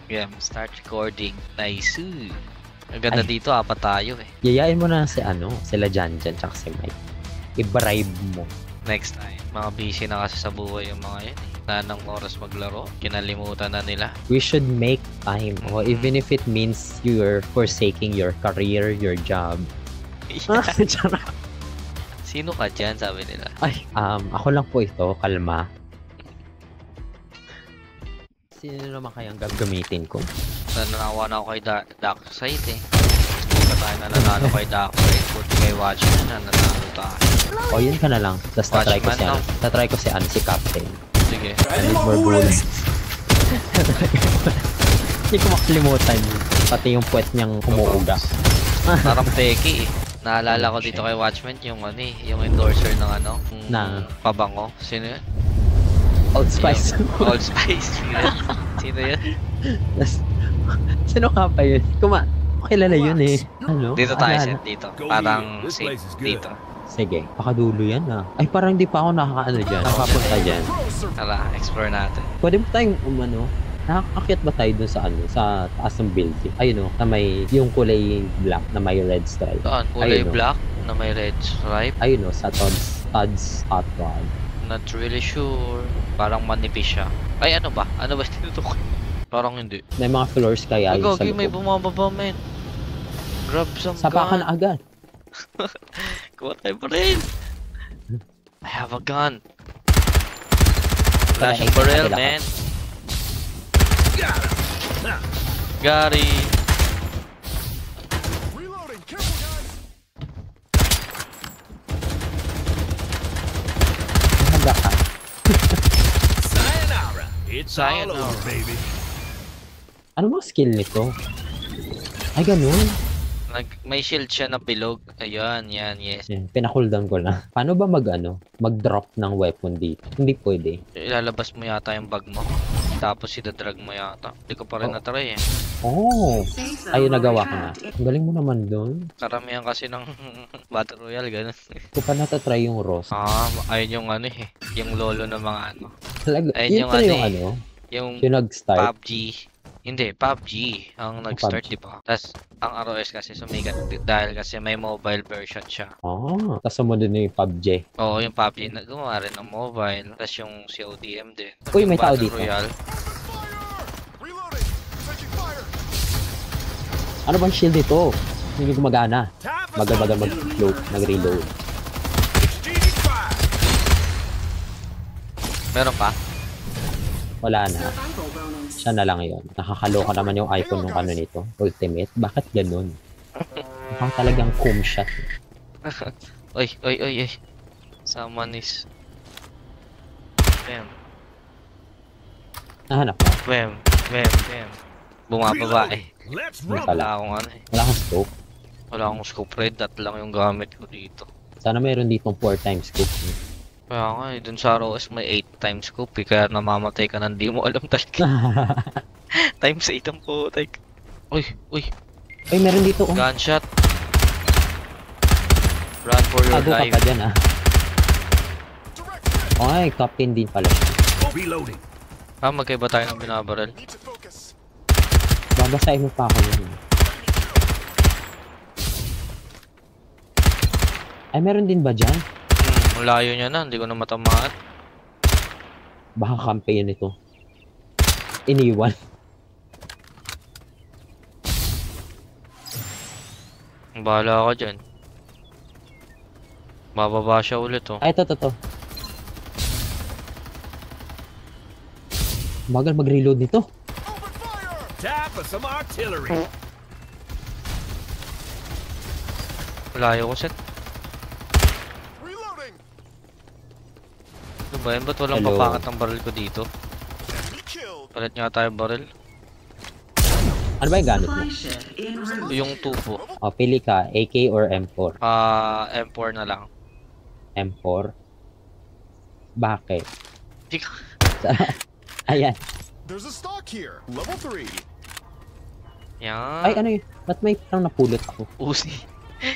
Yeah, start recording. Nice. Ang ganda dito, apat tayo eh. Yayain mo na si sila Janjan tsaka si Mike. I-bribe mo. Next time. Mga busy na kasi sa buhay yung mga yun eh. Wala nang oras maglaro. Kinalimutan na nila. We should make time. Even if it means you're forsaking your career, your job. Sino ka dyan, sabi nila? Ay, ako lang po ito, kalma. Sino naman kayang gagamitin ko? Nanawa na ako kay Darkseid eh. Hindi pa tayo nanalo kay Darkseid. Buti kay Watchman na nanalo tayo. O, yun ka na lang. Tapos tatry ko Watchman, si tatry ko si Captain. Sige. I need more bullets. Hindi ko makalimutan. Pati yung puwet niyang umuuga. Parang peki eh. Naalala ko dito kay Watchman yung yung endorser ng Na pabango. Sino yun? Old Spice. Old Spice. Sino yun? Sino ka pa yun? Kilala yun eh. Dito tayo set dito. Parang safe dito. Sige, pakadulo yan Ay, parang di pa ako nakakaano dyan. Nakapunta dyan. Tara, explore natin. Pwede mo tayong nakakakyat ba tayo dun sa taas ng building? Ayun na may, yung kulay black na may red stripe. Saan? Kulay black na may red stripe? Ayun sa Todd's Hot Rod. Not really sure. Parang manipis siya. Ay, ano ba? Ano ba tinutukoy? Parang hindi. May mga floors kaya yung sa loob. May bumababa, men. Grab some Sapakan na agad. Kuha tayo pa rin. I have a gun. Flash yung barrel, man. Got it. Reloading, careful guys. Handa ka. Sayonara. It's all Sayonara. over, baby. Ano mga skill nito? Ay, ganun. May shield siya na bilog. Ayan, yes. Yan, pinakuldan ko na. Paano ba mag-drop ng weapon dito? Hindi pwede. Ilalabas mo yata yung bag mo. Tapos ida-drag mo yata. Hindi ko pa rin na-try eh. Oh! Ayun, nagawa ko na. Ang galing mo naman doon. Karamihan kasi ng Battle Royale, ganun. Ko pa natatry yung Ross. Ayun yung yung lolo ng mga Talaga, ayun yun yung pala yung yung nag-start. PUBG. Hindi, PUBG ang nag-start, di ba? Tapos, ang ROS kasi sumikat dahil kasi may mobile version siya. Tapos sumunod na yung PUBG. Oo, yung PUBG na gumawa rin ng mobile. Tapos yung CODM din. Uy, may tao Battle dito. Royale. Reloading. Taking fire. Ano bang shield ito? Hindi gumagana. Bagal-bagal mag-reload. Exchanging fire. Meron pa? Wala na. Siya na lang yun. Nakakaloka naman yung icon ng nito. Ultimate. Bakit ganun? Mukhang talagang coom shot. Oy. Someone is... Bam. Nahanap mo. Bam. Bumababa eh. Let's Hindi rumble. pala. Wala akong Wala kang scope. Wala akong scope. Red dot lang yung gamit ko dito. Sana mayroon ditong 4 times scope. Kaya nga eh, dun sa ROS may 8 times scope eh, kaya namamatay ka nang di mo alam talaga. Times 8 ang putik. Uy. Ay, meron dito. Gunshot. Run for your Tago ka life. pa dyan Ay, captain din pala. Reloading. Magkaiba tayo ng binabaril. Need to focus. Babasahin mo pa ako yun. Ay, meron din ba dyan? Layo niya na, hindi ko na matamaan. Baka campaign ito. Iniwan. Bahala ka dyan. Bababa siya ulit Ay, ito. Bagal mag-reload nito. Open fire. Tap of some artillery. Layo ko set. Reloading. Ano ba yan? Ba't walang Hello. papakat ng baril ko dito? Enemy killed. Palit nga tayo baril. Ano ba yung gamit mo? Yung tubo. Pili ka, AK or M4? M4 na lang. M4? Bakit? Di ka... Ayan. There's a stock here. Level 3. Yan. Ay, ano yun? Ba't may parang napulot ako? Uzi.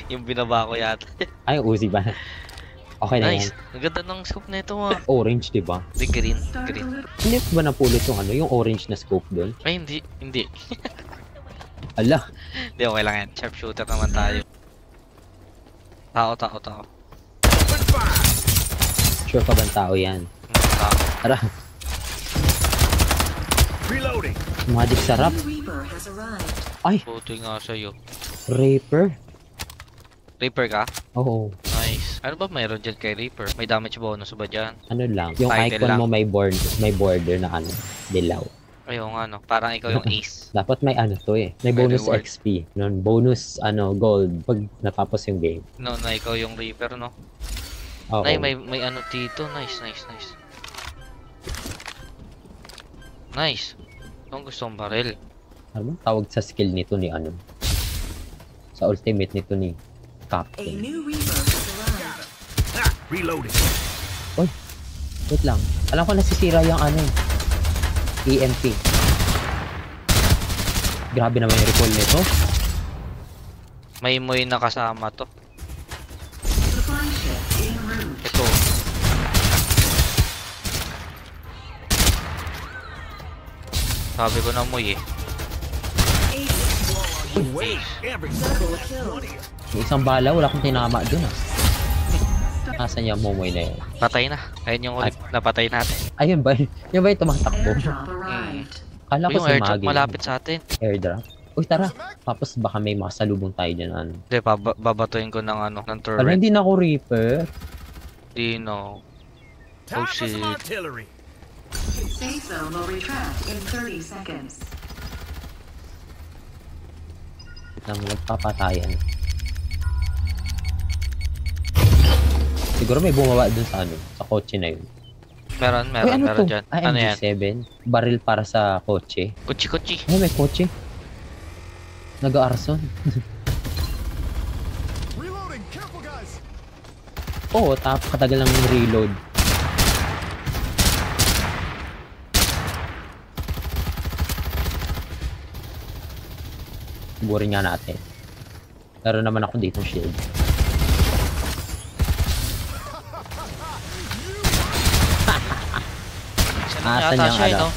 Yung binaba ko yata. Ay, Uzi ba? Okay na Nice. yan. Ang ganda ng scope na ito ah. Orange, di ba? Hindi, green. Green. Hindi ba napulot yung ano, yung orange na scope doon? Ay, hindi. Hindi. Ala, Hindi, okay lang yan. Sharpshooter naman tayo. Tao. Open fire. sure ka bang tao yan? Tao. Tara, Reloading. magic sarap. Reaper has arrived. Ay, Putoy nga sa'yo. Raper. Reaper ka? Oo, Nice. Ano ba mayroon dyan kay Reaper? May damage bonus ba dyan? ano lang. Yung Title icon lang. mo may border na ano, dilaw. Ayun nga no. Parang ikaw yung ace. Dapat may ano to eh. May May bonus reward. XP. Nun, bonus ano, gold pag natapos yung game. No, na ikaw yung Reaper, no? Oo. Ay, may ano dito. Nice. Nice. Kung gusto mong baril. Ano bang tawag sa skill nito ni ano? Sa ultimate nito ni A Captain. new Reaper has arrived. Ha, reloading. Wait lang. Alam ko nasisira yung ano EMP. Grabe naman yung recall nito. May moy na kasama to. Supply ship en route. Ito. Sabi ko na moy eh. Wait, every Double kill. May isang bala, wala akong tinama dun ah. Nasaan yung momoy na yun? Patay na. Ayun yung ulit napatay natin. Ayun ba? Yun ba yung tumatakbo? Airdrop arrived. Kala ko Yung si airdrop Magi. malapit sa atin. Airdrop? Uy, tara. Tapos baka may makasalubong tayo dyan. Ano. Hindi, babatuin ko ng ano, ng Wala, turret. hindi na ako Reaper. Dino. Time for shit. some artillery. Safe zone will retract in 30 seconds. Nang nagpapatayan. Siguro may bumaba dun sa ano, sa kotse na yun. Meron Uy, ano to? dyan. Ah, Ano yan? MG7. Baril para sa kotse. Kuchi. Ay, may kotse. Nag-aarson. Reloading. Careful, guys. Oo, katagal ng reload. Suburin nga natin. Meron naman ako dito shield. Saan Asan yata yung siya, ano? no?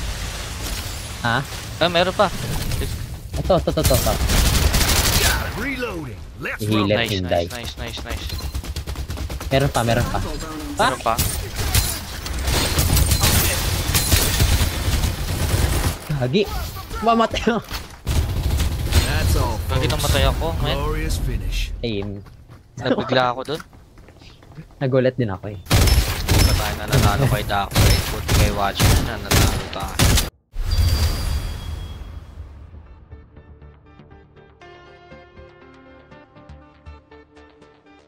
Ha? Ah, meron pa. Ito. Reloading. Let's Healer. roll. Let Nice, him die. nice. Meron pa. Double bonus. Meron pa. Gagi. Mamatay ako. That's all, Lagi folks. namatay ako, man. Glorious finish. Aim. Nabigla ako dun. Nagulat din ako eh. Hindi tayo nanalo kay Dako. Buti kay Watcher na nanalo tayo.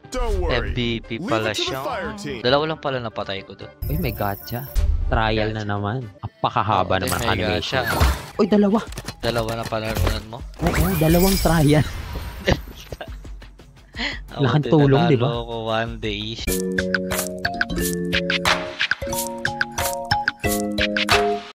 Don't worry. MVP Leave pala it to the siya. fire team. Dalawa lang pala napatay ko dun. Uy, may gacha. Trial na naman. Apakahaba naman ang Mega animation. siya. Uy, dalawa. Dalawa na palarunan mo. Oo, dalawang trial. Laking tulong, di ba? Ako one day.